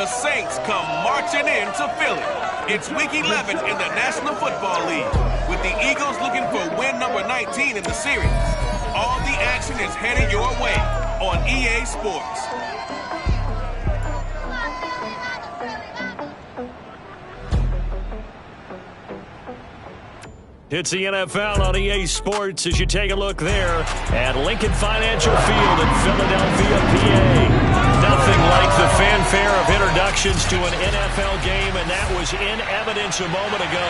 The Saints come marching in to Philly. It's Week 11 in the National Football League, with the Eagles looking for win number 19 in the series. All the action is headed your way on EA Sports. It's the NFL on EA Sports as you take a look there at Lincoln Financial Field in Philadelphia, PA. Nothing like the fanfare of introductions to an NFL game, and that was in evidence a moment ago.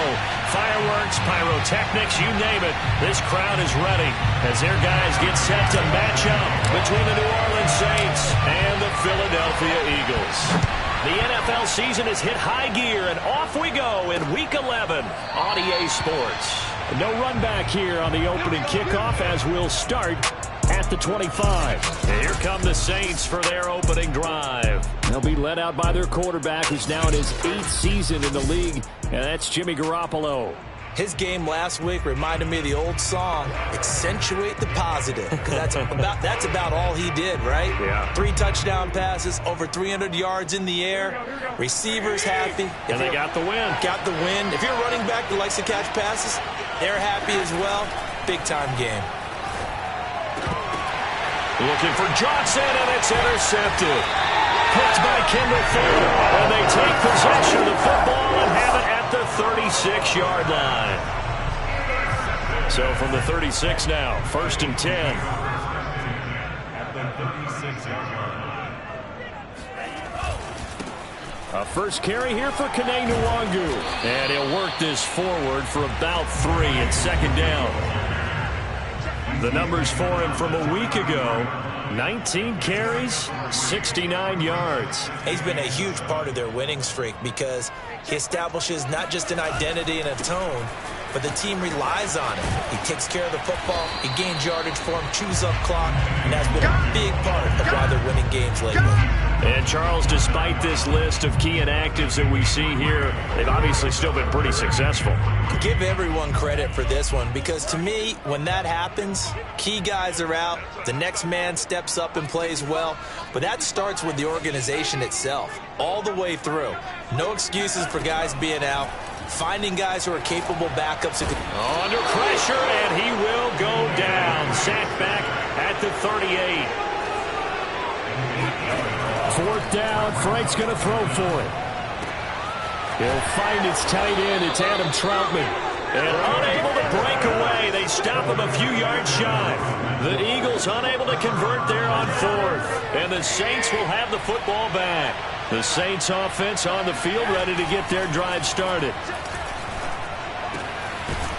Fireworks, pyrotechnics, you name it. This crowd is ready as their guys get set to match up between the New Orleans Saints and the Philadelphia Eagles. The NFL season has hit high gear, and off we go in Week 11 on EA Sports. No run back here on the opening kickoff as we'll start at the 25. And here come the Saints for their opening drive. They'll be led out by their quarterback, who's now in his 8th season in the league, and that's Jimmy Garoppolo. His game last week reminded me of the old song, accentuate the positive, because that's about all he did, right? Yeah. 3 touchdown passes, over 300 yards in the air, receivers happy. And they got the win. Got the win. If you're a running back that likes to catch passes, they're happy as well. Big-time game. Looking for Johnson, and it's intercepted. Picked by Kendall Fuller, and they take possession of the football and have it at the 36-yard line. So from the 36 now, 1st and 10. At the 36-yard line. A first carry here for Kene Nwangu. And he'll work this forward for about 3 and 2nd down. The numbers for him from a week ago: 19 carries, 69 yards. He's been a huge part of their winning streak because he establishes not just an identity and a tone, but the team relies on him. He takes care of the football, he gains yardage for him, chews up clock, and that's been a big part of why they're winning games lately. And Charles, despite this list of key inactives that we see here, they've obviously still been pretty successful. Give everyone credit for this one, because to me, when that happens, key guys are out, the next man steps up and plays well, but that starts with the organization itself, all the way through. No excuses for guys being out, finding guys who are capable backups. Under pressure, and he will go down. Sacked back at the 38. 4th down, Frank's going to throw for it. He'll find his tight end. It's Adam Troutman. And unable to break away. They stop him a few yards shy. The Eagles unable to convert there on 4th. And the Saints will have the football back. The Saints offense on the field, ready to get their drive started.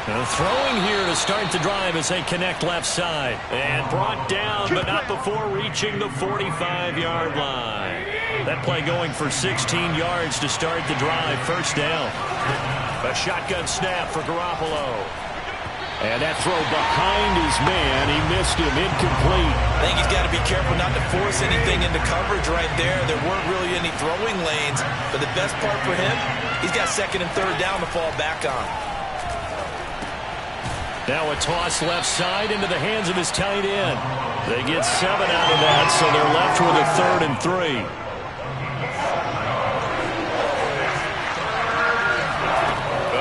And throwing here to start the drive as they connect left side. And brought down, but not before reaching the 45-yard line. That play going for 16 yards to start the drive. 1st down. A shotgun snap for Garoppolo. And that throw behind his man. He missed him. Incomplete. I think he's got to be careful not to force anything into coverage right there. There weren't really any throwing lanes. But the best part for him, he's got 2nd and 3rd down to fall back on. Now a toss left side into the hands of his tight end. They get 7 out of that, so they're left with a 3rd and 3.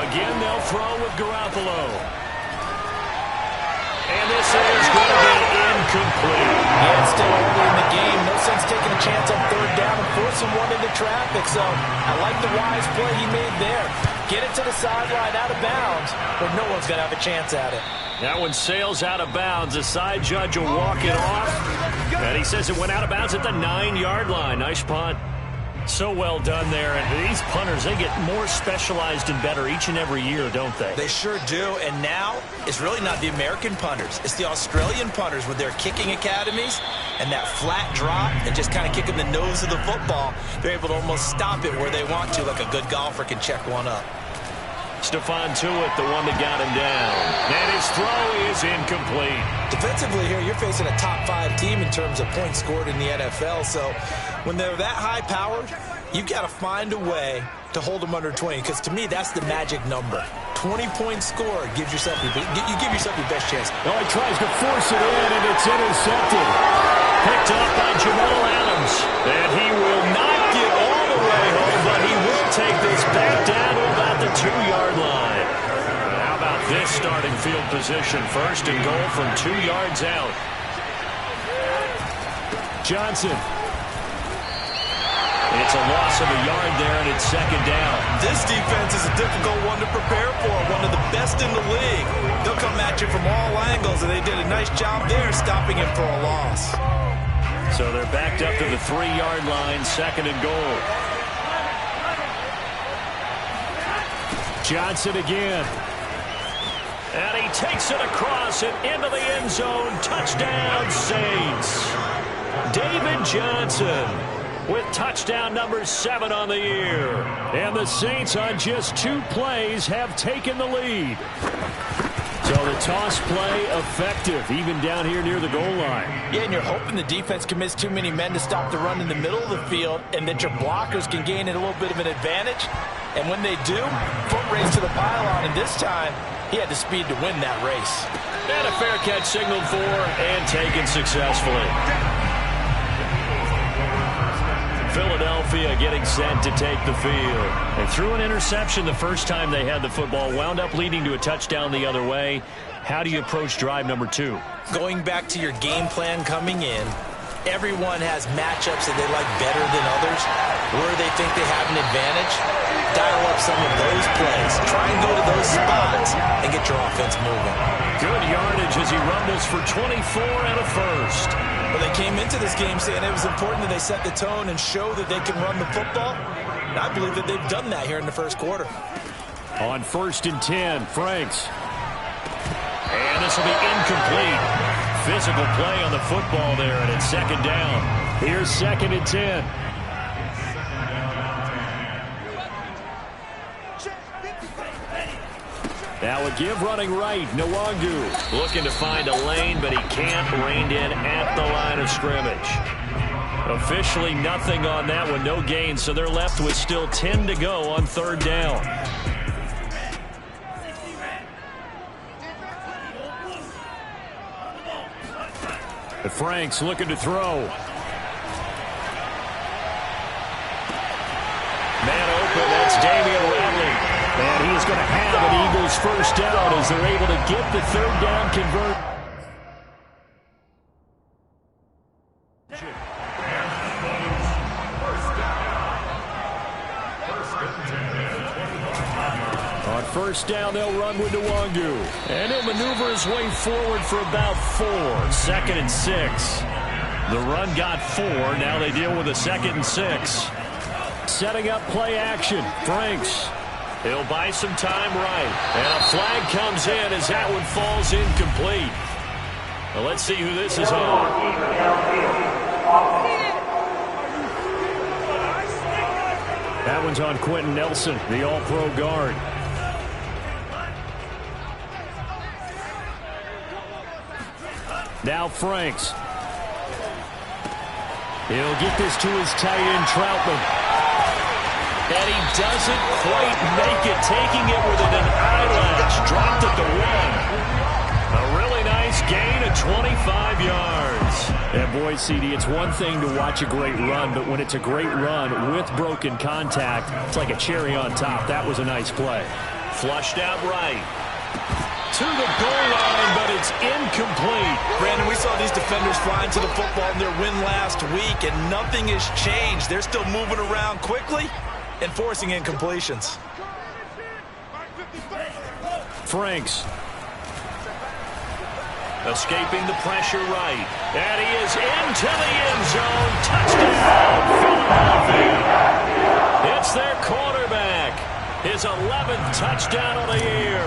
Again, they'll throw with Garoppolo. And this is going to be incomplete. Yeah, it's still early in the game. No sense taking a chance on 3rd down and forcing one into traffic. So I like the wise play he made there. Get it to the sideline out of bounds, but no one's going to have a chance at it. That one sails out of bounds. The side judge will walk it off. And he says it went out of bounds at the 9-yard line. Nice punt. So well done there. And these punters, they get more specialized and better each and every year, don't they? They sure do. And now it's really not the American punters. It's the Australian punters with their kicking academies and that flat drop and just kind of kicking the nose of the football. They're able to almost stop it where they want to, like a good golfer can check one up. Stephon Tuitt, the one that got him down. And his throw is incomplete. Defensively here, you're facing a top 5 team in terms of points scored in the NFL. So when they're that high-powered, you've got to find a way to hold them under 20. Because to me, that's the magic number. 20 points scored gives yourself you give yourself your best chance. Oh, he tries to force it in, and it's intercepted. Picked up by Jamal Adams. And he will not get all the way take this back down to about the 2-yard line. How about this starting field position? First and goal from 2 yards out. Johnson. It's a loss of a yard there, and it's second down. This defense is a difficult one to prepare for, one of the best in the league. They'll come at you from all angles, and they did a nice job there stopping him for a loss. So they're backed up to the 3-yard line, second and goal. Johnson again. And he takes it across and into the end zone. Touchdown, Saints. David Johnson with touchdown number 7 on the year. And the Saints on just 2 plays have taken the lead. So the toss play effective, even down here near the goal line. Yeah, and you're hoping the defense commits too many men to stop the run in the middle of the field and that your blockers can gain a little bit of an advantage. And when they do, foot race to the pylon, and this time he had the speed to win that race. And a fair catch signaled for and taken successfully. Philadelphia getting set to take the field. They threw an interception the first time they had the football, wound up leading to a touchdown the other way. How do you approach drive number 2? Going back to your game plan coming in, everyone has matchups that they like better than others, where they think they have an advantage. Dial up some of those plays. Try and go to those spots and get your offense moving. Good yardage as he rumbles for 24 and a first. Well, they came into this game saying it was important that they set the tone and show that they can run the football. And I believe that they've done that here in the first quarter. On 1st and 10, Franks. And this will be incomplete. Physical play on the football there, and it's second down. Here's 2nd and 10. Now a give running right, Nwangu. Looking to find a lane, but he can't. Reined in at the line of scrimmage. Officially nothing on that one, no gain, so they're left with still 10 to go on 3rd down. The Franks looking to throw. Man open, that's Damian Radley. And he is going to have an Eagles first down as they're able to get the 3rd down convert. On 1st down, they'll run with Nwangu. And he'll maneuver his way forward for about 4. 2nd and 6. The run got 4. Now they deal with a 2nd and 6. Setting up play action. Franks. He'll buy some time right. And a flag comes in as that one falls incomplete. Well, let's see who this is on. That one's on Quentin Nelson, the all-pro guard. Now Franks. He'll get this to his tight end, Troutman. And he doesn't quite make it, taking it within an eyelash. Dropped at the 1. A really nice gain of 25 yards. And boy, CD, it's one thing to watch a great run, but when it's a great run with broken contact, it's like a cherry on top. That was a nice play. Flushed out right. To the goal line, but it's incomplete. Brandon, we saw these defenders flying to the football in their win last week, and nothing has changed. They're still moving around quickly and forcing incompletions. Franks. Escaping the pressure right. And he is into the end zone. Touchdown, Philadelphia. It's their quarterback. His 11th touchdown of the year.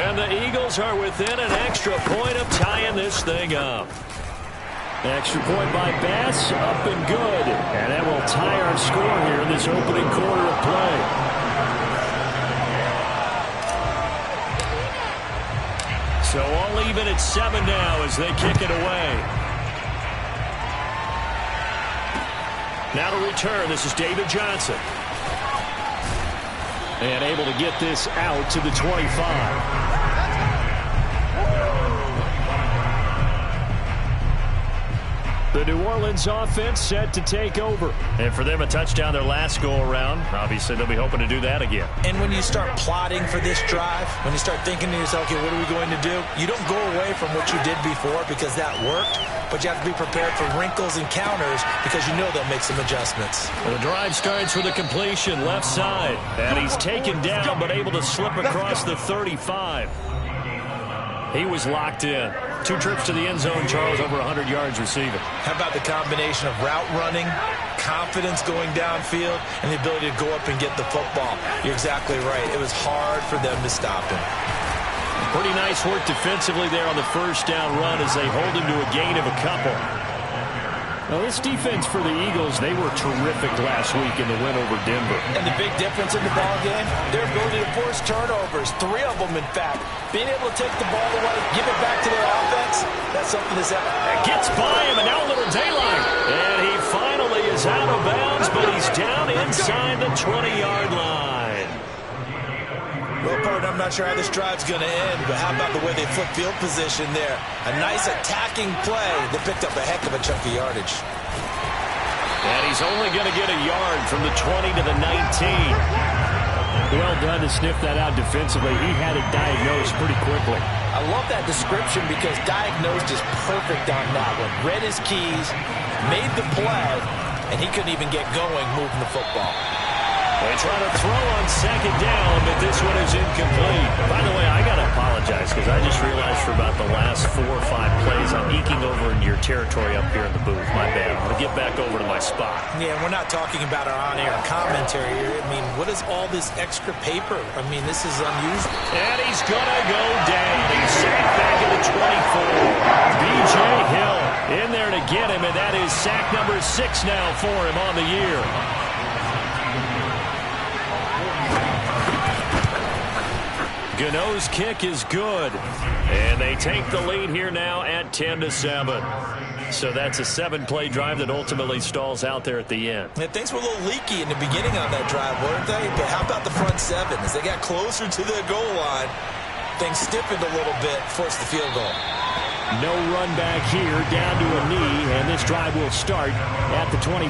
And the Eagles are within an extra point of tying this thing up. Extra point by Bass, up and good. And that will tie our score here in this opening quarter of play. So all even at 7 now as they kick it away. Now to return, this is David Johnson. And able to get this out to the 25. The New Orleans offense set to take over. And for them, a touchdown their last go-around. Obviously, they'll be hoping to do that again. And when you start plotting for this drive, when you start thinking to yourself, okay, what are we going to do? You don't go away from what you did before because that worked, but you have to be prepared for wrinkles and counters because you know they'll make some adjustments. The drive starts with a completion left side. And he's taken down but able to slip across the 35. He was locked in. 2 trips to the end zone, Charles, over 100 yards receiving. How about the combination of route running, confidence going downfield, and the ability to go up and get the football? You're exactly right. It was hard for them to stop him. Pretty nice work defensively there on the first down run as they hold him to a gain of a couple. Now, this defense for the Eagles, they were terrific last week in the win over Denver. And the big difference in the ball game, their ability to force turnovers, 3 of them, in fact. Being able to take the ball away, give it back to their offense, that's something that's happening. Gets by him, and now a little daylight. And he finally is out of bounds, but he's down inside the 20-yard line. Well, partner, I'm not sure how this drive's going to end, but how about the way they flip field position there? A nice attacking play that picked up a heck of a chunk of yardage. And he's only going to get a yard from the 20 to the 19. Well done to sniff that out defensively. He had it diagnosed pretty quickly. I love that description because diagnosed is perfect on that one. Read his keys, made the play, and he couldn't even get going moving the football. They try to throw on second down, but this one is incomplete. By the way, I got to apologize because I just realized for about the last 4 or 5 plays, I'm eking over into your territory up here in the booth. My bad. I'm going to get back over to my spot. Yeah, we're not talking about our on-air commentary here. I mean, what is all this extra paper? I mean, this is unusual. And he's going to go down. He's sacked back at the 24. B.J. Hill in there to get him, and that is sack number 6 now for him on the year. Gano's kick is good. And they take the lead here now at 10-7. So that's a 7-play drive that ultimately stalls out there at the end. And things were a little leaky in the beginning on that drive, weren't they? But how about the front 7? As they got closer to the goal line, things stiffened a little bit, forced the field goal. No run back here, down to a knee, and this drive will start at the 25.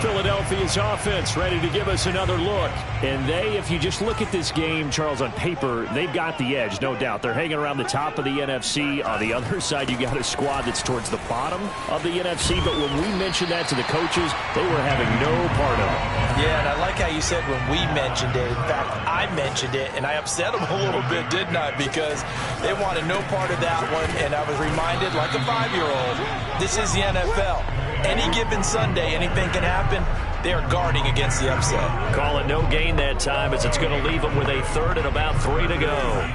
Philadelphia's offense ready to give us another look. And they, if you just look at this game, Charles, on paper, they've got the edge, no doubt. They're hanging around the top of the NFC. On the other side, you got a squad that's towards the bottom of the NFC. But when we mentioned that to the coaches, they were having no part of it. Yeah, and I like how you said when we mentioned it. In fact, I mentioned it, and I upset them a little bit, didn't I? Because they wanted no part of that one, and I was reminded, like a 5-year-old, this is the NFL. Any given Sunday, anything can happen. They are guarding against the upset. Call it no gain that time as it's going to leave them with a 3rd and about 3 to go.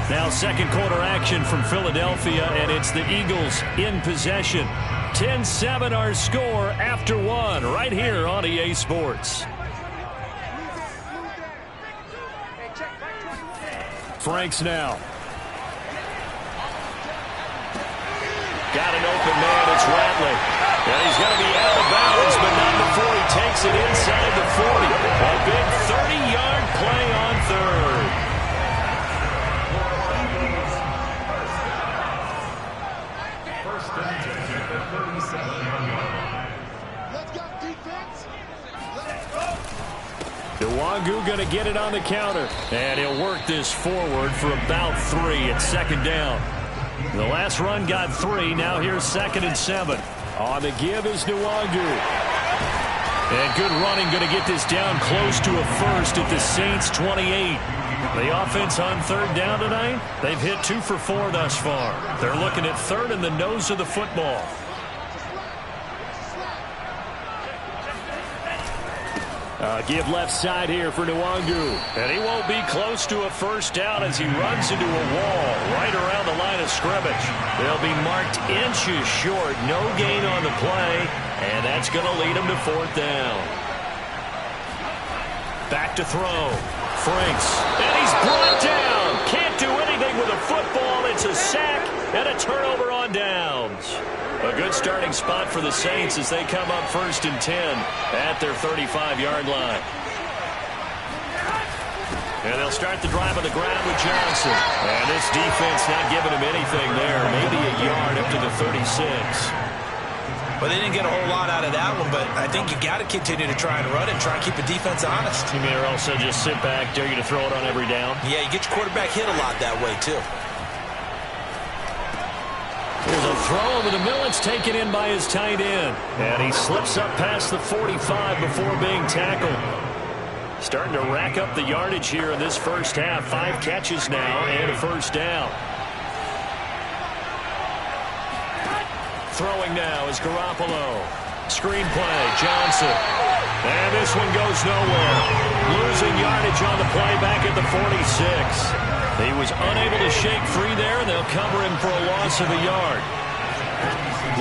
Now second quarter action from Philadelphia, and it's the Eagles in possession. 10-7 our score after 1 right here on EA Sports. Franks now. Got an open man, it's Ratley. And he's going to be out of bounds, but not before he takes it inside the 40. A big 30-yard play on 3rd. First and 10 at the 37-yard. Let's go, defense. Let's go. Nwangu going to get it on the counter. And he'll work this forward for about 3 at 2nd down. The last run got 3. Now here's 2nd and 7. On the give is Nwangu. And good running, going to get this down close to a 1st at the Saints 28. The offense on 3rd down tonight, they've hit 2 for 4 thus far. They're looking at 3rd in the nose of the football. Give left side here for Nwangu. And he won't be close to a 1st down as he runs into a wall right around the line of scrimmage. They'll be marked inches short. No gain on the play. And that's going to lead him to 4th down. Back to throw. Franks. And he's brought down. Can't do anything with a football. It's a sack and a turnover on downs. A good starting spot for the Saints as they come up 1st and 10 at their 35-yard line. And they'll start the drive on the ground with Johnson. And this defense not giving him anything there. Maybe a yard up to the 36. Well, they didn't get a whole lot out of that one, but I think you got to continue to try and run it and try and keep the defense honest. You may also just sit back, dare you to throw it on every down. Yeah, you get your quarterback hit a lot that way, too. Here's a throw over the middle. It's taken in by his tight end. And he slips up past the 45 before being tackled. Starting to rack up the yardage here in this first half. 5 catches now and a first down. Throwing now is Garoppolo. Screen play, Johnson. And this one goes nowhere. Losing yardage on the play back at the 46. He was unable to shake free there, and they'll cover him for a loss of a yard.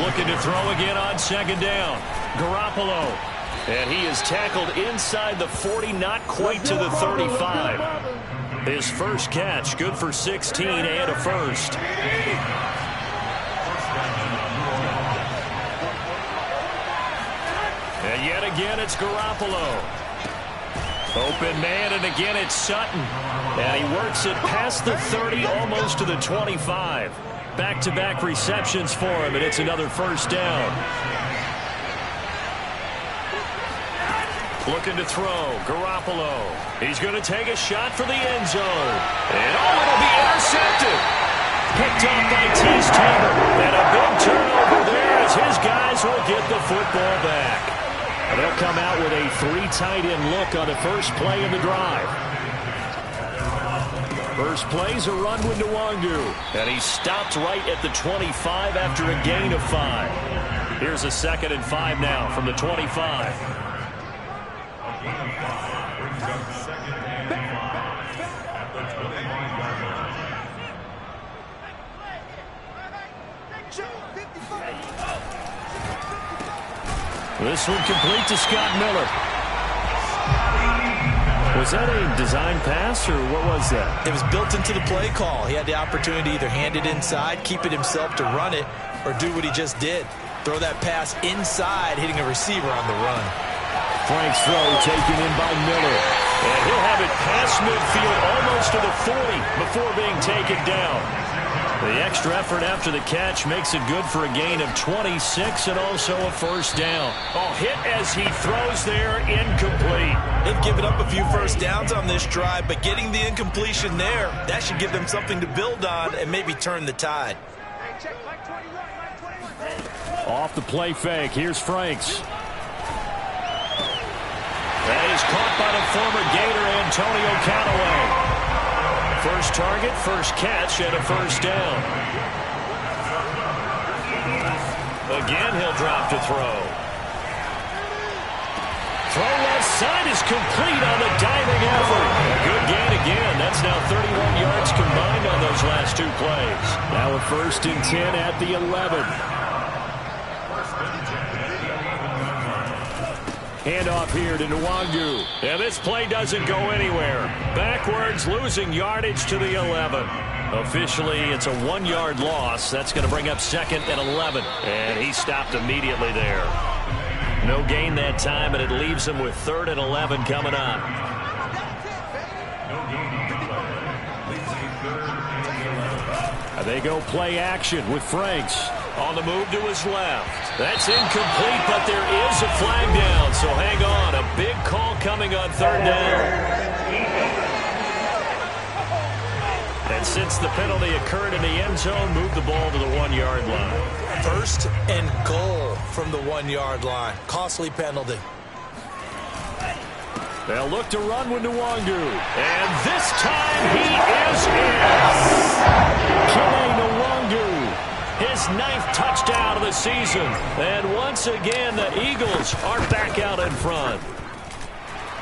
Looking to throw again on second down. Garoppolo. And he is tackled inside the 40, not quite to the 35. His first catch, good for 16 and a first. And yet again, it's Garoppolo. Open man, and again it's Sutton. And he works it past the 30, almost to the 25. Back-to-back receptions for him, and it's another first down. Looking to throw, Garoppolo. He's going to take a shot for the end zone. And it'll be intercepted. Picked off by Tease Tabor. And a big turnover there as his guys will get the football back. And they'll come out with a 3 tight end look on the first play of the drive. First play's a run with Nwangu. And he stopped right at the 25 after a gain of 5. Here's a 2nd and 5 now from the 25. This one complete to Scott Miller. Was that a design pass, or what was that? It was built into the play call. He had the opportunity to either hand it inside, keep it himself to run it, or do what he just did. Throw that pass inside, hitting a receiver on the run. Frank's throw taken in by Miller. And he'll have it past midfield almost to the 40 before being taken down. The extra effort after the catch makes it good for a gain of 26 and also a first down. Oh, hit as he throws there, incomplete. They've given up a few first downs on this drive, but getting the incompletion there, that should give them something to build on and maybe turn the tide. Off the play fake, here's Franks. That is caught by the former Gator, Antonio Callaway. First target, first catch, and a first down. Again, he'll drop to throw. Throw left side is complete on the diving effort. A good gain again. That's now 31 yards combined on those last 2 plays. Now a 1st and 10 at the 11. Handoff here to Nwangu. And this play doesn't go anywhere. Backwards, losing yardage to the 11. Officially, it's a 1-yard loss. That's going to bring up 2nd and 11. And he stopped immediately there. No gain that time, and it leaves him with 3rd and 11 coming up. And they go play action with Franks. On the move to his left. That's incomplete, but there is a flag down, so hang on. A big call coming on 3rd down. And since the penalty occurred in the end zone, move the ball to the 1-yard line. 1st and goal from the 1-yard line. Costly penalty. They'll look to run with Nwangu. And this time he is in. Kile Nwangu. His 9th touchdown of the season. And once again, the Eagles are back out in front.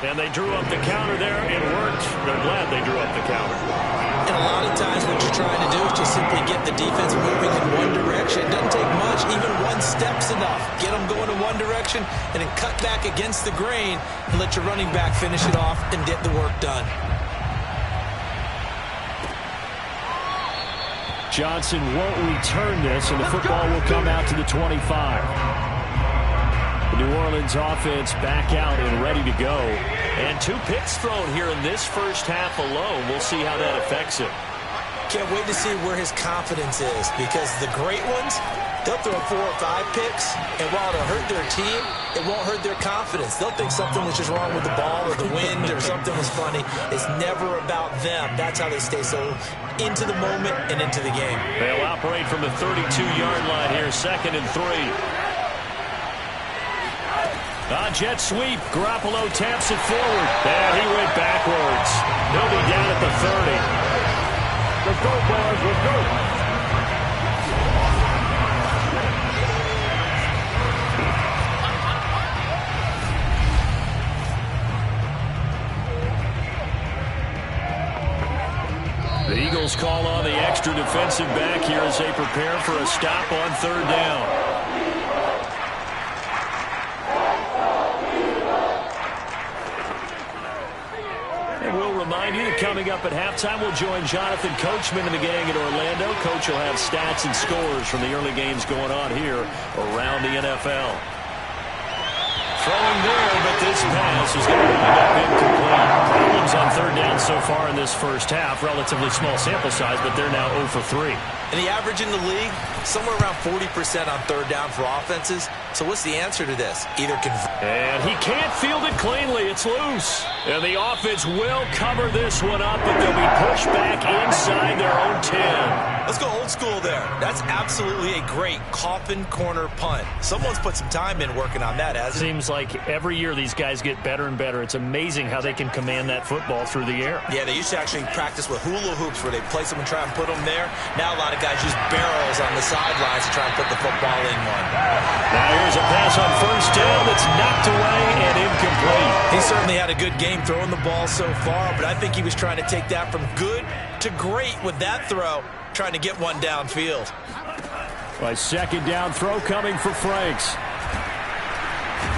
And they drew up the counter there. It worked. They're glad they drew up the counter. And a lot of times what you're trying to do is just simply get the defense moving in one direction. It doesn't take much. Even 1 step's enough. Get them going in one direction and then cut back against the grain and let your running back finish it off and get the work done. Johnson won't return this, and the football will come out to the 25. The New Orleans offense back out and ready to go. And 2 picks thrown here in this first half alone. We'll see how that affects him. Can't wait to see where his confidence is, because the great ones, they'll throw 4 or 5 picks, and while it'll hurt their team, it won't hurt their confidence. They'll think something was just wrong with the ball or the wind or something was funny. It's never about them. That's how they stay so into the moment and into the game. They'll operate from the 32-yard line here, 2nd and 3. Jet sweep. Garoppolo taps it forward. And he went backwards. He'll be down at the 30. Let's go, boys. Let's go. The Eagles call on the extra defensive back here as they prepare for a stop on 3rd down. Remind you that coming up at halftime, we'll join Jonathan Coachman and the gang at Orlando. Coach will have stats and scores from the early games going on here around the NFL. Throwing there, but this pass is going to wind up incomplete. Problems on 3rd down so far in this first half. Relatively small sample size, but they're now 0 for 3. And the average in the league, somewhere around 40% on 3rd down for offenses. So what's the answer to this? Either and he can't field it cleanly. It's loose. And the offense will cover this one up, but they'll be pushed back inside their own 10. Let's go old school there. That's absolutely a great coffin corner punt. Someone's put some time in working on that, hasn't it? Seems like every year these guys get better and better. It's amazing how they can command that football through the air. Yeah, they used to actually practice with hula hoops where they place them and try and put them there. Now a lot of guys use barrels on the sidelines to try and put the football in one. Now here's a pass on 1st down that's knocked away and incomplete. He certainly had a good game throwing the ball so far, but I think he was trying to take that from good to great with that throw, trying to get one downfield. A 2nd down throw coming for Franks.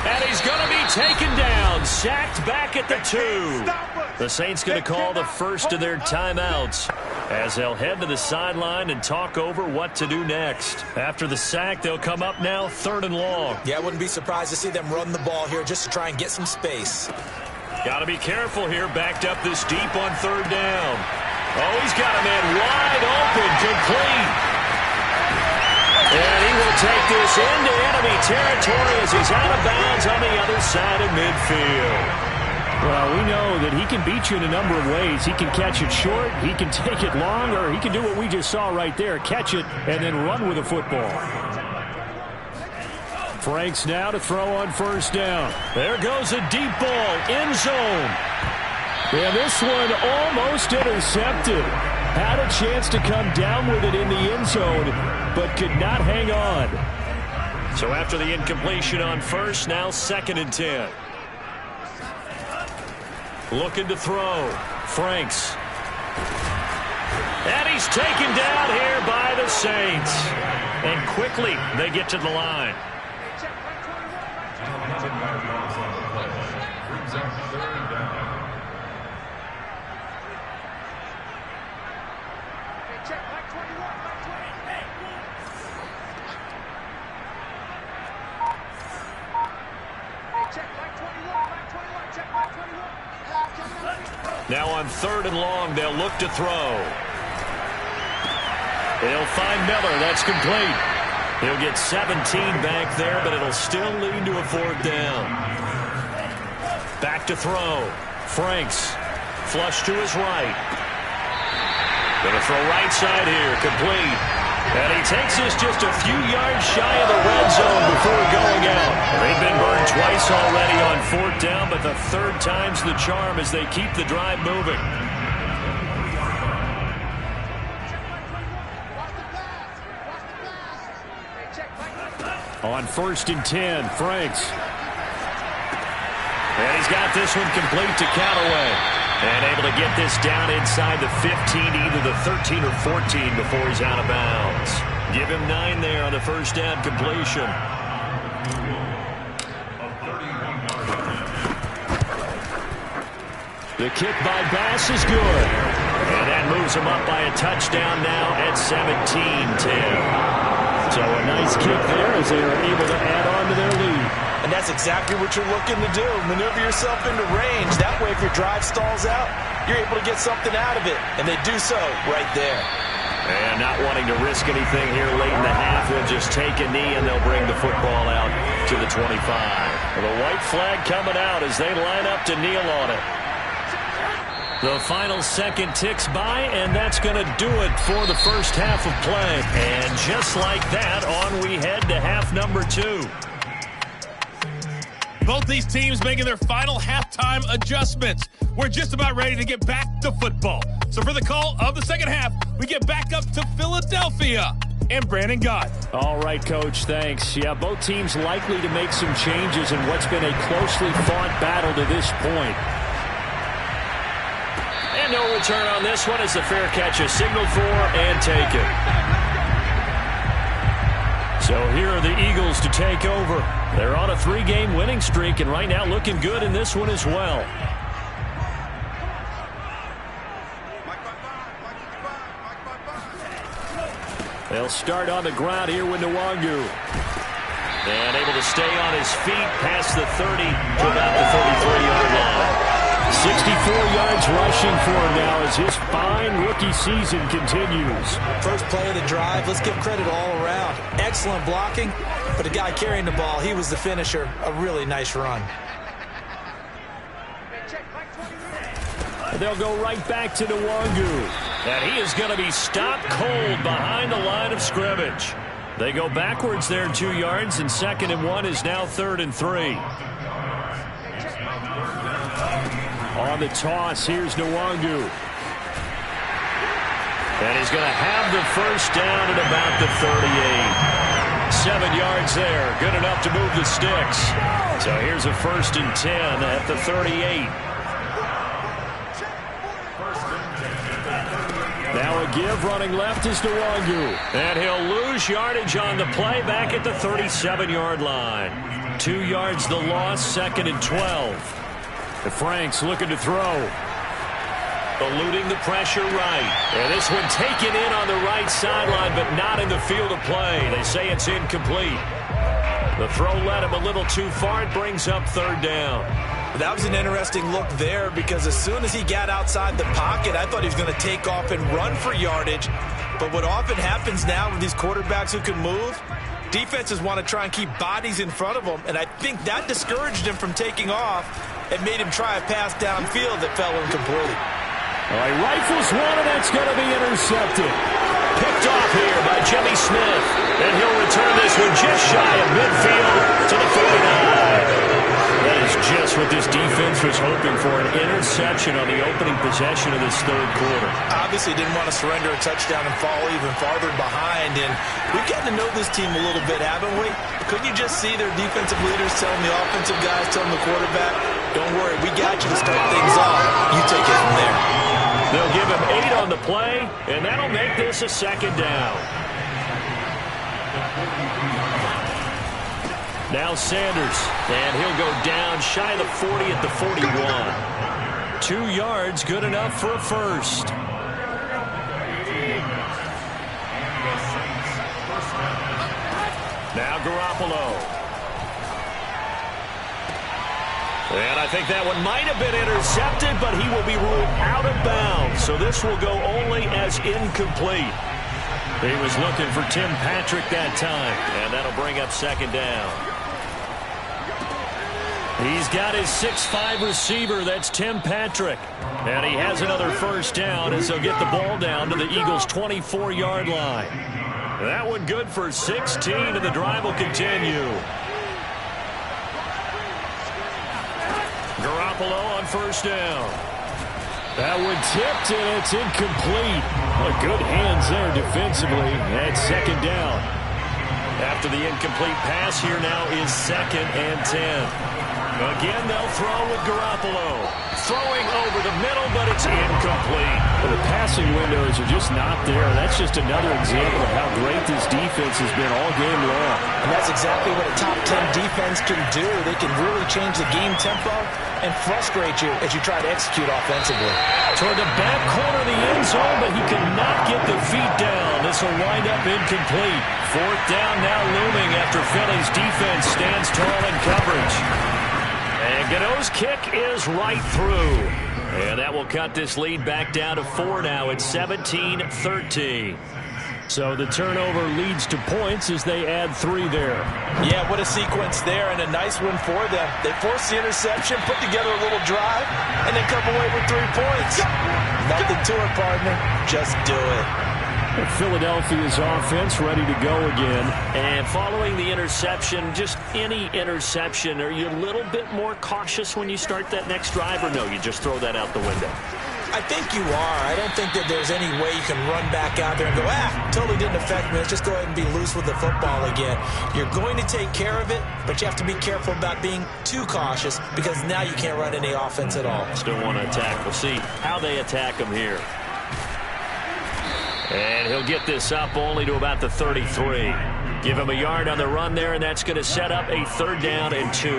And he's going to be taken down, sacked back at the 2. The Saints going to call the first of their timeouts as they'll head to the sideline and talk over what to do next. After the sack, they'll come up now 3rd and long. Yeah, I wouldn't be surprised to see them run the ball here just to try and get some space. Got to be careful here, backed up this deep on 3rd down. Oh, he's got a man wide open, complete. And he will take this into enemy territory as he's out of bounds on the other side of midfield. Well, we know that he can beat you in a number of ways. He can catch it short, he can take it long, or he can do what we just saw right there, catch it and then run with the football. Franks now to throw on 1st down. There goes a deep ball, end zone. And this one almost intercepted. Had a chance to come down with it in the end zone, but could not hang on. So after the incompletion on 1st, now 2nd and 10. Looking to throw. Franks. And he's taken down here by the Saints. And quickly they get to the line. Now on 3rd and long, they'll look to throw. They'll find Miller. That's complete. He'll get 17 back there, but it'll still lead to a 4th down. Back to throw. Franks. Flush to his right. Going to throw right side here. Complete. And he takes this just a few yards shy of the red zone before going out. They've been burned twice already on 4th down, but the 3rd time's the charm as they keep the drive moving. On 1st and 10, Franks. And he's got this one complete to Callaway. And able to get this down inside the 15, either the 13 or 14 before he's out of bounds. Give him 9 there on the 1st down completion. The kick by Bass is good. And that moves him up by a touchdown now at 17-10. So a nice kick there as they are able to add on to their lead. And that's exactly what you're looking to do. Maneuver yourself into range. That way, if your drive stalls out, you're able to get something out of it. And they do so right there. And not wanting to risk anything here late in the half, they'll just take a knee and they'll bring the football out to the 25. The white flag coming out as they line up to kneel on it. The final second ticks by, and that's going to do it for the first half of play. And just like that, on we head to half number 2. Both these teams making their final halftime adjustments. We're just about ready to get back to football. So for the call of the second half, we get back up to Philadelphia and Brandon Gott. All right, Coach, thanks. Yeah, both teams likely to make some changes in what's been a closely fought battle to this point. And no return on this one as the fair catch is signaled for and taken. So here are the Eagles to take over. They're on a 3-game winning streak and right now looking good in this one as well. They'll start on the ground here with Nwangu. And able to stay on his feet past the 30 to about the 33-yard line. 64 yards rushing for him now as his fine rookie season continues. First play of the drive, let's give credit all around. Excellent blocking, but the guy carrying the ball, he was the finisher. A really nice run. They'll go right back to Nwangu. And he is going to be stopped cold behind the line of scrimmage. They go backwards there 2 yards, and 2nd and 1 is now 3rd and 3. On the toss, here's Nwangu. And he's going to have the first down at about the 38. 7 yards there, good enough to move the sticks. So here's a 1st and 10 at the 38. Now a give running left is Nwangu. And he'll lose yardage on the play back at the 37-yard line. 2 yards the loss, 2nd and 12. Frank's looking to throw. Eluding the pressure right. And this one taken in on the right sideline, but not in the field of play. They say it's incomplete. The throw led him a little too far. It brings up 3rd down. That was an interesting look there because as soon as he got outside the pocket, I thought he was going to take off and run for yardage. But what often happens now with these quarterbacks who can move, defenses want to try and keep bodies in front of them, and I think that discouraged him from taking off and made him try a pass downfield that fell incomplete. All right, rifles one, and that's going to be intercepted. Picked off here by Jimmy Smith, and he'll return this one just shy of midfield to the 49. That is just what this defense was hoping for, an interception on the opening possession of this 3rd quarter. Obviously didn't want to surrender a touchdown and fall even farther behind, and we've gotten to know this team a little bit, haven't we? Couldn't you just see their defensive leaders telling the offensive guys, telling the quarterback, don't worry, we got you to start things off. You take it from there. They'll give him 8 on the play, and that'll make this a 2nd down. Now Sanders, and he'll go down shy of the 40 at the 41. 2 yards, good enough for a first. Now Garoppolo. And I think that one might have been intercepted, but he will be ruled out of bounds. So this will go only as incomplete. He was looking for Tim Patrick that time, and that'll bring up 2nd down. He's got his 6'5" receiver, that's Tim Patrick. And he has another first down as he'll get the ball down to the Eagles' 24-yard line. That one good for 16, and the drive will continue. Garoppolo on first down. That one tipped, and it's incomplete. Well, good hands there defensively. That's 2nd down. After the incomplete pass, here now is 2nd and 10. Again, they'll throw with Garoppolo. Throwing over the middle, but it's incomplete. Well, the passing windows are just not there. That's just another example of how great this defense has been all game long. And that's exactly what a top 10 defense can do. They can really change the game tempo and frustrate you as you try to execute offensively. Toward the back corner of the end zone, but he cannot get the feet down. This will wind up incomplete. Fourth down now looming after Philly's defense stands tall in coverage. And Gano's kick is right through. And that will cut this lead back down to 4 now. It's 17-13. So the turnover leads to points as they add 3 there. Yeah, what a sequence there, and a nice one for them. They force the interception, put together a little drive, and then come away with 3 points. Nothing to it, partner. Just do it. Philadelphia's offense ready to go again. And following the interception, just any interception, are you a little bit more cautious when you start that next drive, or no, you just throw that out the window? I think you are. I don't think that there's any way you can run back out there and go, totally didn't affect me. Let's just go ahead and be loose with the football again. You're going to take care of it, but you have to be careful about being too cautious because now you can't run any offense at all. Still want to attack. We'll see how they attack him here. And he'll get this up only to about the 33. Give him a yard on the run there, and that's going to set up a 3rd down and 2.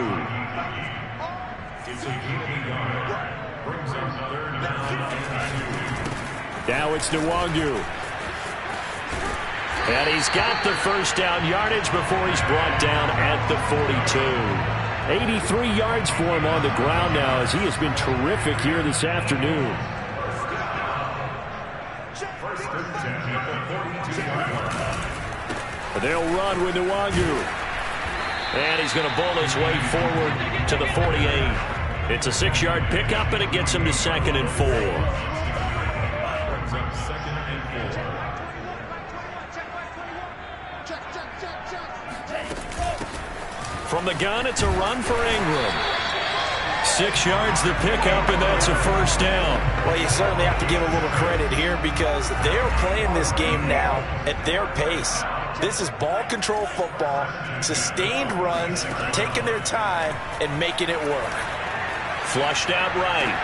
Now it's Nwangu. And he's got the first down yardage before he's brought down at the 42. 83 yards for him on the ground now as he has been terrific here this afternoon. They'll run with Nwangu. And he's going to bowl his way forward to the 48. It's a 6-yard pickup, and it gets him to 2nd and 4. From the gun, it's a run for Ingram. 6 yards the pickup, and that's a 1st down. Well, you certainly have to give a little credit here because they're playing this game now at their pace. This is ball control football, sustained runs, taking their time, and making it work. Flushed out right.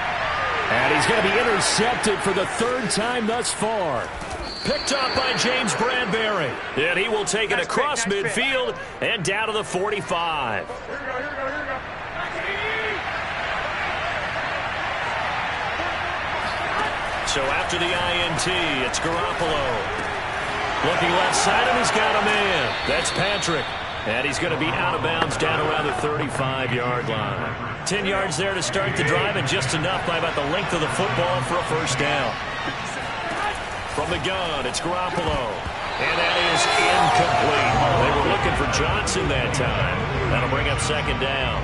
And he's going to be intercepted for the 3rd time thus far. Picked up by James Bradbury. And he will take it across midfield and down to the 45. So after the INT, it's Garoppolo. Looking left side, and he's got a man. That's Patrick. And he's going to be out of bounds down around the 35-yard line. 10 yards there to start the drive, and just enough by about the length of the football for a 1st down. From the gun, it's Garoppolo. And that is incomplete. They were looking for Johnson that time. That'll bring up 2nd down.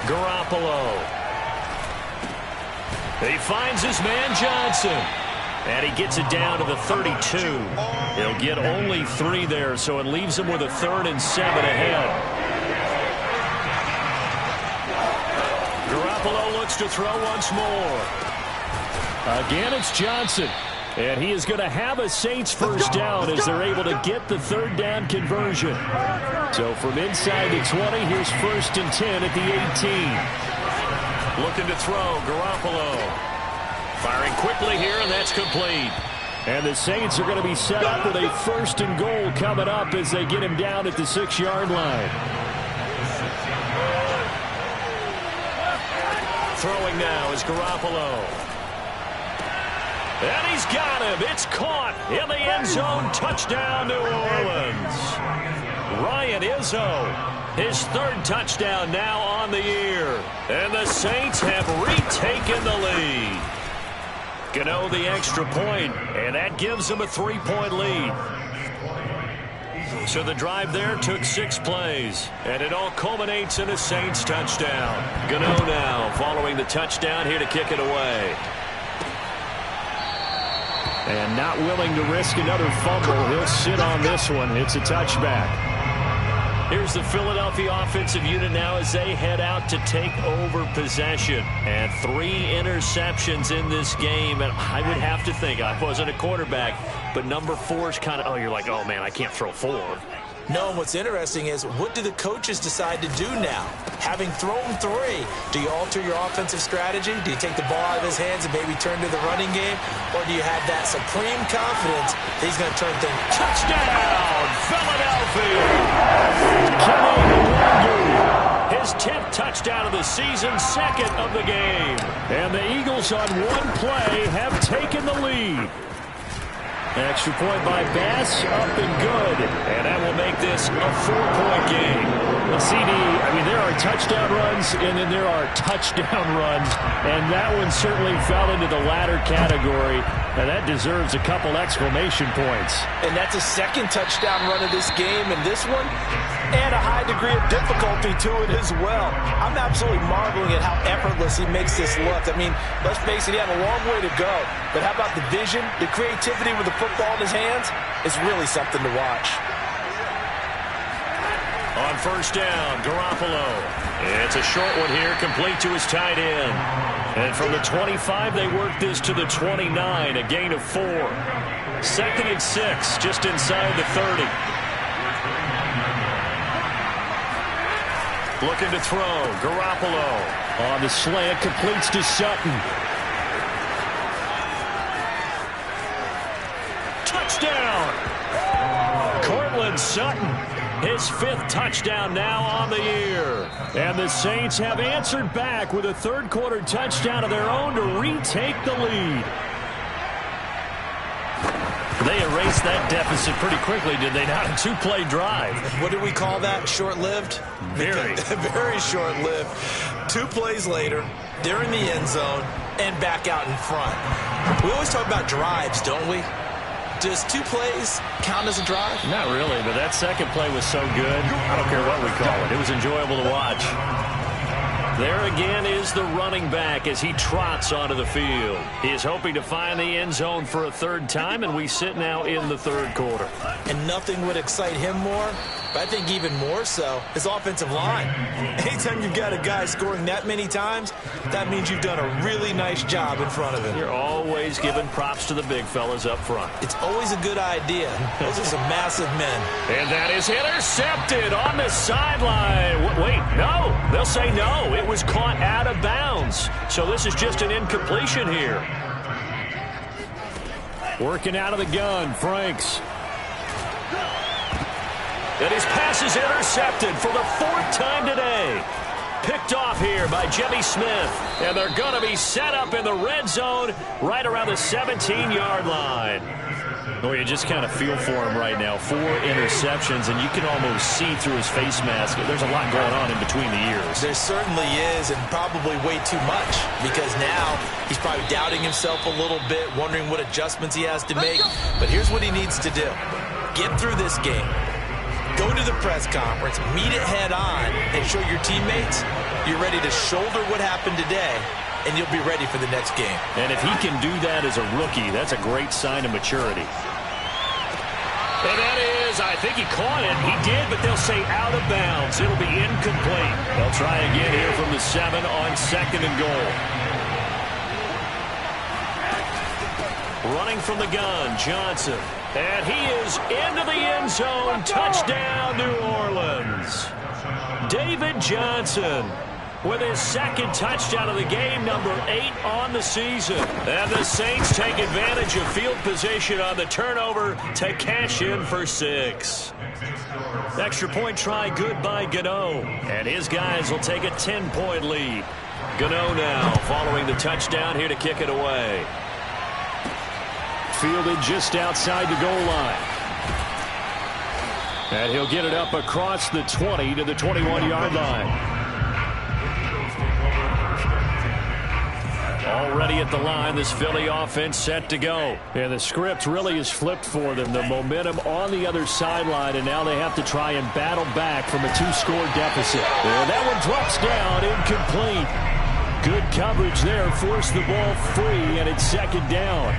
Garoppolo. He finds his man Johnson. And he gets it down to the 32. He'll get only 3 there, so it leaves him with a 3rd and 7 ahead. Garoppolo looks to throw once more. Again, it's Johnson. And he is going to have a Saints 1st down as they're able to get the 3rd down conversion. So from inside the 20, here's 1st and 10 at the 18. Looking to throw, Garoppolo. Firing quickly here, and that's complete. And the Saints are going to be set up with a 1st and goal coming up as they get him down at the 6-yard line. Throwing now is Garoppolo. And he's got him. It's caught in the end zone. Touchdown, New Orleans. Ryan Izzo. His 3rd touchdown now on the year. And the Saints have retaken the lead. Gano the extra point, and that gives them a 3-point lead. So the drive there took 6 plays, and it all culminates in a Saints touchdown. Gano now following the touchdown here to kick it away. And not willing to risk another fumble. He'll sit on this one. It's a touchback. Here's the Philadelphia offensive unit now as they head out to take over possession. And 3 interceptions in this game. And I would have to think, I wasn't a quarterback, but number 4 is kind of, you're like, oh, man, I can't throw 4. No, and what's interesting is what do the coaches decide to do now? Having thrown 3, do you alter your offensive strategy? Do you take the ball out of his hands and maybe turn to the running game? Or do you have that supreme confidence that he's going to turn things? Touchdown, Philadelphia! His 10th touchdown of the season, second of the game. And the Eagles on one play have taken the lead. Extra point by Bass, up and good. And that will make this a 4-point game. CD, I mean, there are touchdown runs, and then there are touchdown runs. And that one certainly fell into the latter category. And that deserves a couple exclamation points. And that's a second touchdown run of this game, and this one, and a high degree of difficulty to it as well. I'm absolutely marveling at how effortless he makes this look. I mean, let's face it, he had a long way to go. But how about the vision, the creativity with the football in his hands? It's really something to watch. On first down, Garoppolo. It's a short one here, complete to his tight end. And from the 25, they work this to the 29, a gain of 4. 2nd and 6, just inside the 30. Looking to throw, Garoppolo. On the slant, completes to Sutton. Touchdown! Cortland Sutton. His 5th touchdown now on the year. And the Saints have answered back with a third-quarter touchdown of their own to retake the lead. They erased that deficit pretty quickly, did they not? A 2-play drive. What did we call that? Short-lived? Very. Very short-lived. 2 plays later, they're in the end zone and back out in front. We always talk about drives, don't we? Does 2 plays count as a drive? Not really, but that second play was so good. I don't care what we call it. It was enjoyable to watch. There again is the running back as he trots onto the field. He is hoping to find the end zone for a 3rd time, and we sit now in the 3rd quarter. And nothing would excite him more, but I think even more so, his offensive line. Anytime you've got a guy scoring that many times, that means you've done a really nice job in front of him. You're always giving props to the big fellas up front. It's always a good idea. Those are some massive men. And that is intercepted on the sideline. Wait, no. They'll say no. It was caught out of bounds. So this is just an incompletion here. Working out of the gun, Franks. And his pass is intercepted for the 4th time today. Picked off here by Jimmy Smith. And they're going to be set up in the red zone right around the 17-yard line. Oh, you just kind of feel for him right now. 4 interceptions, and you can almost see through his face mask. There's a lot going on in between the ears. There certainly is, and probably way too much, because now he's probably doubting himself a little bit, wondering what adjustments he has to make. But here's what he needs to do. Get through this game. Go to the press conference, meet it head on, and show your teammates you're ready to shoulder what happened today, and you'll be ready for the next game. And if he can do that as a rookie, that's a great sign of maturity. And that is, I think he caught it. He did, but they'll say out of bounds. It'll be incomplete. They'll try again here from the 7 on 2nd and goal. Running from the gun, Johnson. And he is into the end zone. Touchdown, New Orleans. David Johnson with his 2nd touchdown of the game, number 8 on the season. And the Saints take advantage of field position on the turnover to cash in for 6. Extra point try good by Gano. And his guys will take a 10-point lead. Gano now following the touchdown here to kick it away. Fielded just outside the goal line. And he'll get it up across the 20 to the 21-yard line. Already at the line, this Philly offense set to go. And the script really is flipped for them. The momentum on the other sideline, and now they have to try and battle back from a 2-score deficit. And that one drops down, incomplete. Good coverage there, forced the ball free, and it's 2nd down.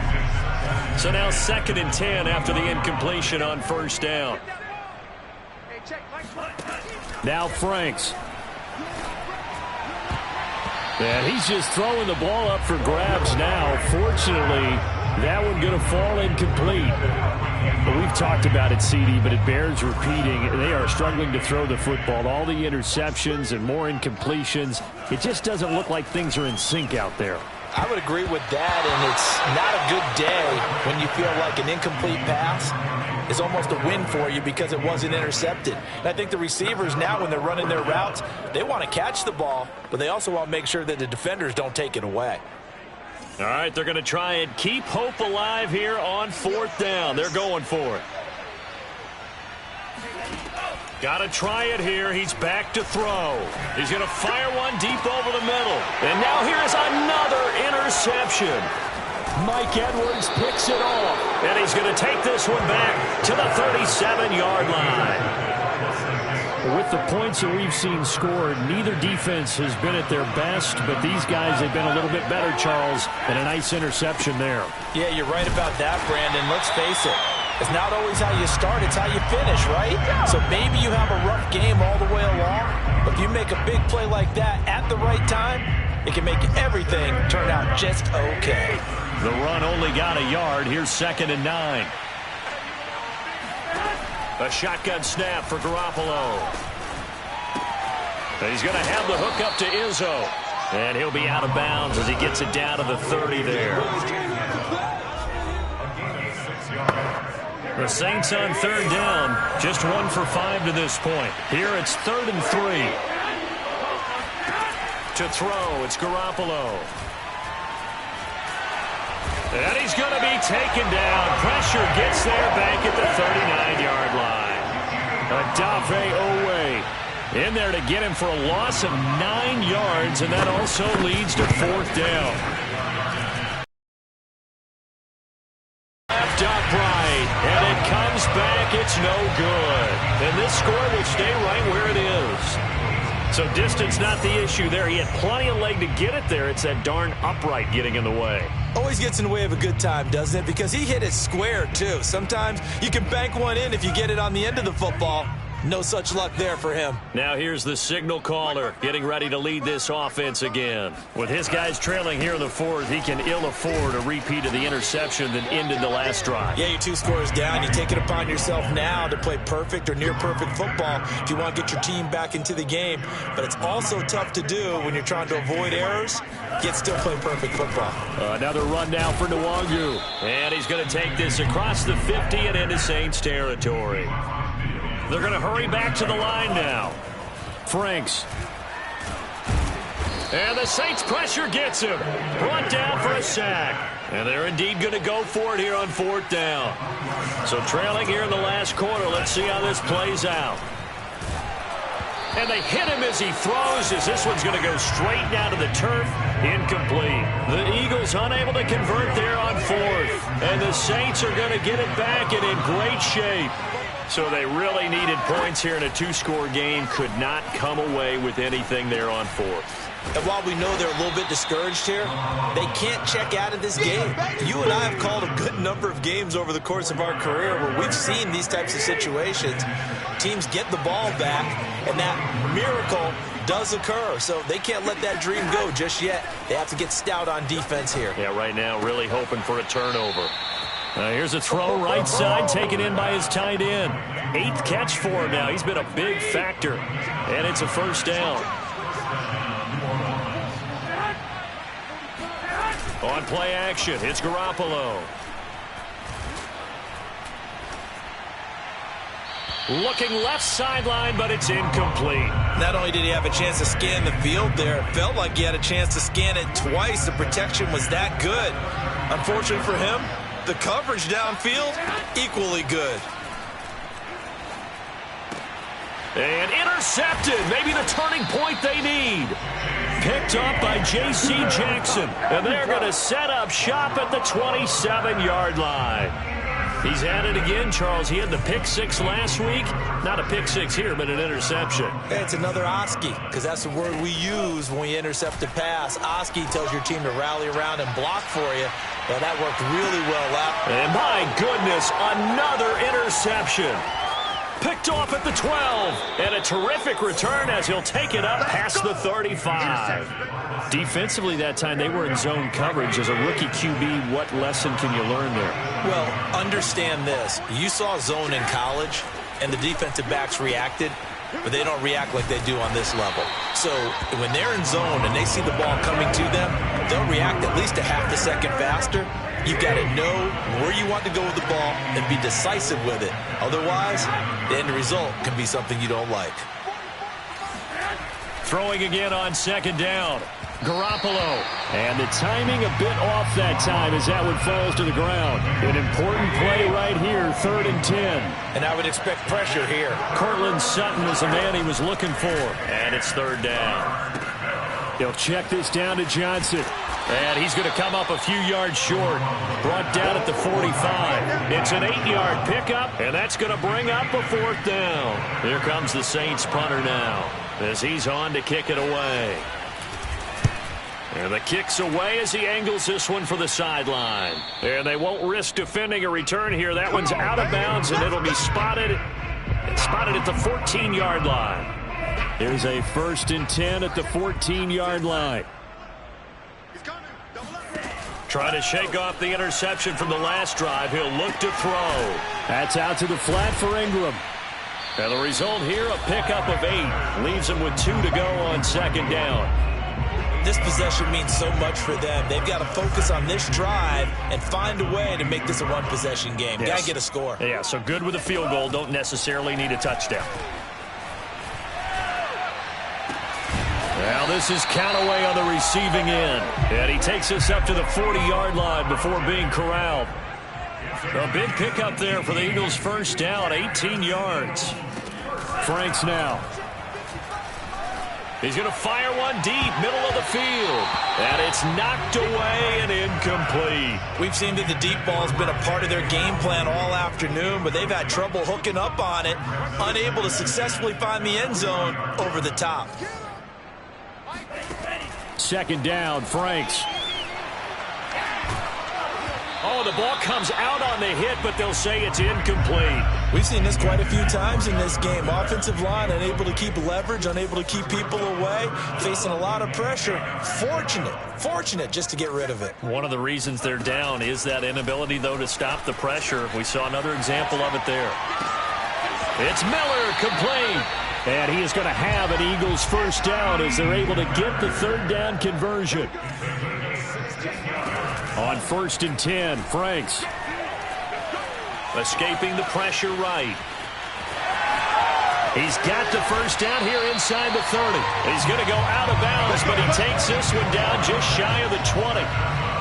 So now 2nd and 10 after the incompletion on 1st down. Now Franks. And he's just throwing the ball up for grabs now. Fortunately, that one going to fall incomplete. But we've talked about it, CD, but it bears repeating. They are struggling to throw the football. All the interceptions and more incompletions. It just doesn't look like things are in sync out there. I would agree with that, and it's not a good day when you feel like an incomplete pass is almost a win for you because it wasn't intercepted. And I think the receivers now, when they're running their routes, they want to catch the ball, but they also want to make sure that the defenders don't take it away. All right, they're going to try and keep hope alive here on 4th down. They're going for it. Got to try it here. He's back to throw. He's going to fire one deep over the middle. And now here is another interception. Mike Edwards picks it off. And he's going to take this one back to the 37-yard line. With the points that we've seen scored, neither defense has been at their best, but these guys have been a little bit better, Charles, and a nice interception there. Yeah, you're right about that, Brandon. Let's face it. It's not always how you start, it's how you finish, right? So maybe you have a rough game all the way along, but if you make a big play like that at the right time, it can make everything turn out just okay. The run only got a yard. Here's 2nd and 9. A shotgun snap for Garoppolo. And he's going to have the hook up to Izzo. And he'll be out of bounds as he gets it down to the 30 there. The Saints on 3rd down, just 1 for 5 to this point. Here it's 3rd and 3. To throw, it's Garoppolo. And he's going to be taken down. Pressure gets there back at the 39-yard line. Adave Owe in there to get him for a loss of 9 yards, and that also leads to 4th down. Left upright, and it comes back. It's no good. And this score will stay right where it is. So distance not the issue there. He had plenty of leg to get it there. It's that darn upright getting in the way. Always gets in the way of a good time, doesn't it? Because he hit it square, too. Sometimes you can bank one in if you get it on the end of the football. No such luck there for him. Now here's the signal caller getting ready to lead this offense again. With his guys trailing here in the 4th, he can ill afford a repeat of the interception that ended the last drive. Yeah, you're 2 scores down. You take it upon yourself now to play perfect or near perfect football if you want to get your team back into the game. But it's also tough to do when you're trying to avoid errors, yet still play perfect football. Another run now for Nwangu. And he's going to take this across the 50 and into Saints territory. They're going to hurry back to the line now. Franks. And the Saints pressure gets him. Brought down for a sack. And they're indeed going to go for it here on 4th down. So trailing here in the last quarter. Let's see how this plays out. And they hit him as he throws, as this one's going to go straight down to the turf. Incomplete. The Eagles unable to convert there on 4th. And the Saints are going to get it back and in great shape. So they really needed points here in a 2-score game. Could not come away with anything there on 4th. And while we know they're a little bit discouraged here, they can't check out of this game. You and I have called a good number of games over the course of our career where we've seen these types of situations. Teams get the ball back, and that miracle does occur. So they can't let that dream go just yet. They have to get stout on defense here. Yeah, right now really hoping for a turnover. Here's a throw right side, taken in by his tight end. 8th catch for him now. He's been a big factor, and it's a 1st down. On play action, it's Garoppolo. Looking left sideline, but it's incomplete. Not only did he have a chance to scan the field there, it felt like he had a chance to scan it twice. The protection was that good. Unfortunately for him, the coverage downfield, equally good. And intercepted. Maybe the turning point they need. Picked up by J.C. Jackson. And they're going to set up shop at the 27-yard line. He's at it again, Charles. He had the pick 6 last week. Not a pick 6 here, but an interception. It's another Oski, because that's the word we use when we intercept a pass. Oski tells your team to rally around and block for you. Well, that worked really well out. And my goodness, another interception. Picked off at the 12. And a terrific return as he'll take it up past the 35. Defensively that time, they were in zone coverage. As a rookie QB, what lesson can you learn there? Well, understand this. You saw zone in college, and the defensive backs reacted, but they don't react like they do on this level. So when they're in zone and they see the ball coming to them, they'll react at least a half a second faster. you've got to know where you want to go with the ball and be decisive with it. Otherwise, the end result can be something you don't like. Throwing again on second down. Garoppolo. And the timing a bit off that time as that one falls to the ground. An important play right here, 3rd and 10. And I would expect pressure here. Cortland Sutton is the man he was looking for. And it's 3rd down. He'll check this down to Johnson. And he's going to come up a few yards short. Brought down at the 45. It's an 8-yard pickup, and that's going to bring up a 4th down. Here comes the Saints punter now as he's on to kick it away. And the kick's away as he angles this one for the sideline. And they won't risk defending a return here. That one's out of bounds, and it'll be spotted at the 14-yard line. Here's a 1st and 10 at the 14-yard line. Trying to shake off the interception from the last drive. He'll look to throw. That's out to the flat for Ingram. And the result here, a pickup of 8. Leaves him with 2 to go on second down. This possession means so much for them. They've got to focus on this drive and find a way to make this a one-possession game. Yes. Got to get a score. Yeah, so good with a field goal. Don't necessarily need a touchdown. Well, this is Callaway on the receiving end. And he takes us up to the 40-yard line before being corralled. A big pickup there for the Eagles' first down, 18 yards. Franks now. He's going to fire one deep, middle of the field. And it's knocked away and incomplete. We've seen that the deep ball's been a part of their game plan all afternoon, but they've had trouble hooking up on it, unable to successfully find the end zone over the top. Second down, Franks. Oh, the ball comes out on the hit, but they'll say it's incomplete. We've seen this quite a few times in this game. Offensive line unable to keep leverage, unable to keep people away, facing a lot of pressure. Fortunate just to get rid of it. One of the reasons they're down is that inability, though, to stop the pressure. We saw another example of it there. It's Miller, complete. And he is going to have an Eagles first down as they're able to get the 3rd down conversion. On 1st and 10, Franks. Escaping the pressure right. He's got the first down here inside the 30. He's going to go out of bounds, but he takes this one down just shy of the 20.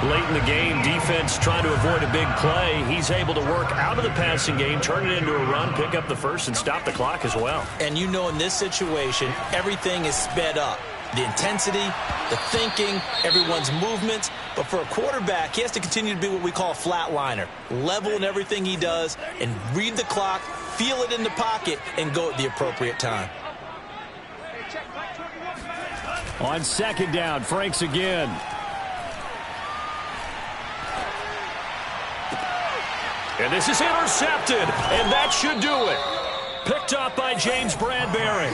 Late in the game, defense trying to avoid a big play. He's able to work out of the passing game, turn it into a run, pick up the first, and stop the clock as well. And you know in this situation, everything is sped up. The intensity, the thinking, everyone's movements. But for a quarterback, he has to continue to be what we call a flatliner. Level in everything he does and read the clock, feel it in the pocket, and go at the appropriate time. On second down, Franks again. And this is intercepted, and that should do it. Picked up by James Bradbury.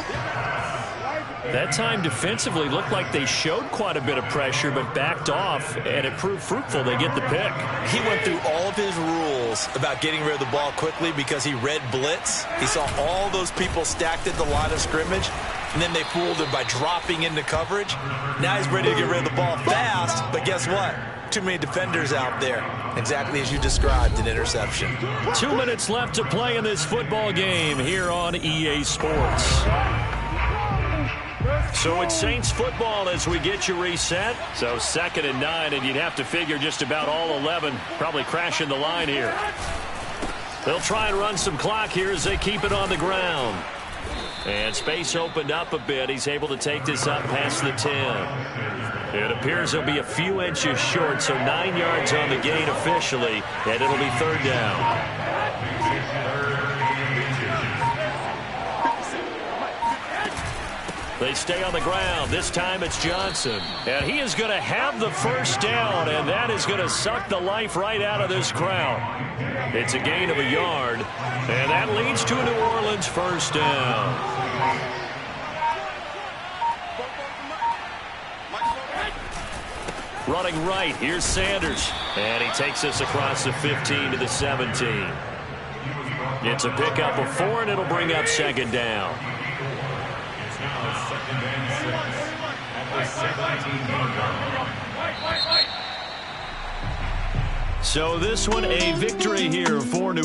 That time defensively looked like they showed quite a bit of pressure but backed off, and it proved fruitful. They get the pick. He went through all of his rules about getting rid of the ball quickly because he read blitz. He saw all those people stacked at the line of scrimmage, and then they fooled him by dropping into coverage. Now he's ready to get rid of the ball fast, but guess what? Too many defenders out there. Exactly as you described, an interception. 2 minutes left to play in this football game here on EA Sports. So it's Saints football as we get you reset. So 2nd and 9, and you'd have to figure just about all 11 probably crashing the line here. They'll try and run some clock here as they keep it on the ground. And space opened up a bit. He's able to take this up past the 10. It appears he'll be a few inches short, so 9 yards on the gain officially, and it'll be 3rd down. They stay on the ground. This time it's Johnson. And he is going to have the first down, and that is going to suck the life right out of this crowd. It's a gain of a yard, and that leads to a New Orleans first down. Running right, here's Sanders. And he takes us across the 15 to the 17. It's a pickup of 4, and it'll bring up 2nd down. So this one a victory here for New Orleans.